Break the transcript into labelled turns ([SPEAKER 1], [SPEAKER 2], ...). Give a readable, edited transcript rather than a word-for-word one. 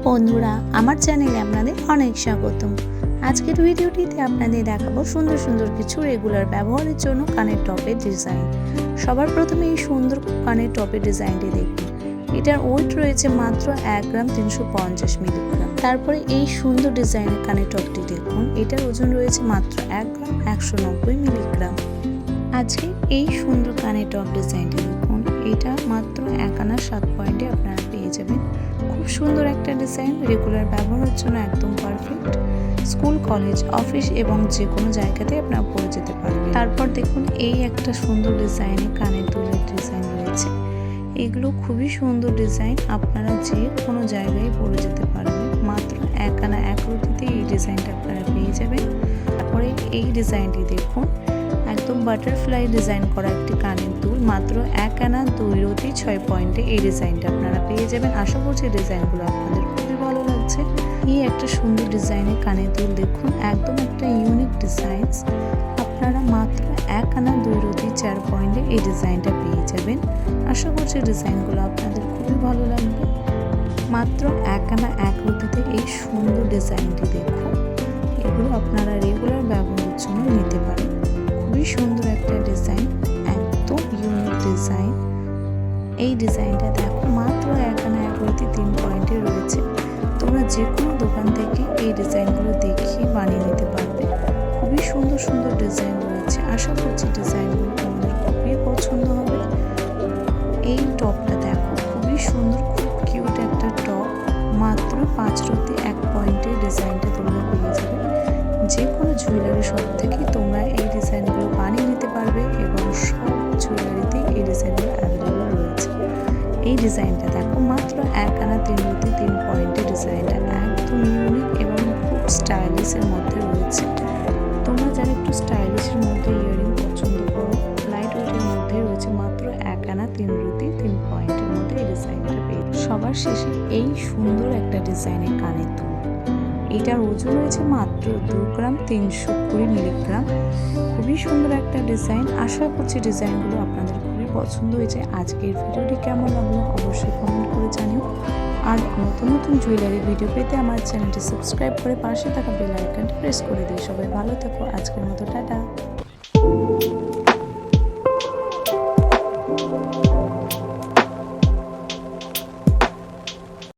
[SPEAKER 1] বন্ধুরা, আমার চ্যানেলে আপনাদের অনেক স্বাগতম। আজকের ভিডিওটিতে আপনাদের দেখাবো সুন্দর সুন্দর কিছু রেগুলার ব্যবহারের জন্য কানের টপের ডিজাইন। সবার প্রথমে এই সুন্দর কানের টপের ডিজাইনটি দেখুন। এটার ওয়েট রয়েছে মাত্র 1 গ্রাম 350 মিলিগ্রাম। তারপরে এই সুন্দর ডিজাইনের কানের টপটি দেখুন, এটার ওজন রয়েছে মাত্র 1 গ্রাম 190 মিলিগ্রাম। আজকে এই সুন্দর কানের টপ ডিজাইনটি দেখুন, এটা মাত্র 1 আনা 7 পয়েন্টে আপনারা পেয়ে যাবেন। খুব সুন্দর একটা ডিজাইন, রেগুলার ব্যবহারের জন্য একদম পারফেক্ট। স্কুল, কলেজ, অফিস এবং যে কোনো জায়গাতে আপনারা পরে যেতে পারবেন। তারপর দেখুন এই একটা সুন্দর ডিজাইনে কানের দুলের ডিজাইন রয়েছে। এগুলো খুবই সুন্দর ডিজাইন, আপনারা যে কোনো জায়গায় পরে যেতে পারবেন। মাত্র 1 আনা 1 রুটিতে এই ডিজাইনটা আপনারা পেয়ে যাবেন। তারপরে এই ডিজাইনটি দেখুন, একদম বাটারফ্লাই ডিজাইন করা একটি কানের দুল, মাত্র 1 আনা 2 রুটি 6 পয়েন্টে এই ডিজাইনটা আপনারা পেয়ে যাবেন। আশা করছি ডিজাইনগুলো আপনাদের খুবই ভালো লাগছে। এই একটা সুন্দর ডিজাইনের কানের দুল দেখুন, একদম একটা ইউনিক ডিজাইন। আপনারা মাত্র 1 আনা 2 রুটি 4 পয়েন্টে এই ডিজাইনটা পেয়ে যাবেন। আশা করছি ডিজাইনগুলো আপনাদের খুবই ভালো লাগবে। মাত্র 1 আনা 1 রুটিতে এই সুন্দর ডিজাইনটি দেখুন, এগুলো আপনারা রেগুলার ব্যবহারের জন্য নিতে পারেন। খুবই সুন্দর একটা ডিজাইন, একদম ইউনিক ডিজাইন। এই ডিজাইনটা দেখো, মাত্র 1 আনা 1 রুটি 3 পয়েন্টে রয়েছে। তোমরা যে কোনো দোকান থেকে এই ডিজাইনগুলো দেখিয়ে বানিয়ে নিতে পারবে। খুবই সুন্দর সুন্দর ডিজাইন রয়েছে। আশা করছি ডিজাইনগুলো তোমাদের খুবই পছন্দ হবে। এই টপটা দেখো, খুবই সুন্দর, খুব কিউট একটা টপ। মাত্র 5 রুটি 1 পয়েন্টে ডিজাইনটা তোমরা পেয়ে যাবে। যে কোনো জুয়েলারি শপ থেকে তোমরা এই ডিজাইনগুলো বানিয়ে নিতে পারবে এবং সব জুয়েলারিতে এই ডিজাইনগুলো অ্যাভেলেবল রয়েছে। এই ডিজাইনটা দেখো, মাত্র 1 আনা 3 রুটি 3 পয়েন্টের ডিজাইনটা একদম ইউনিক এবং খুব স্টাইলিশের মধ্যে রয়েছে। তোমরা যারা একটু স্টাইলিশের মধ্যে ইয়ারিং পছন্দ করো, লাইট ওয়েটের মধ্যে রয়েছে, মাত্র 1 আনা 3 রুটি 3 পয়েন্টের মধ্যে এই ডিজাইনটা পেয়ে। সবার শেষে এই সুন্দর একটা ডিজাইনের কানের দুল, এটার ওজন রয়েছে মাত্র 2 গ্রাম 320 মিলিগ্রাম। খুবই সুন্দর একটা ডিজাইন। আশা করছি ডিজাইনগুলো আপনাদের খুবই পছন্দ হয়েছে। আজকের ভিডিওটি কেমন লাগলো অবশ্যই কমেন্ট করে জানিও। আর নতুন নতুন জুয়েলারি ভিডিও পেতে আমার চ্যানেলটি সাবস্ক্রাইব করে পাশে থাকা বেল আইকনটি প্রেস করে দিও। সবাই ভালো থাকো। আজকের মতো টাটা।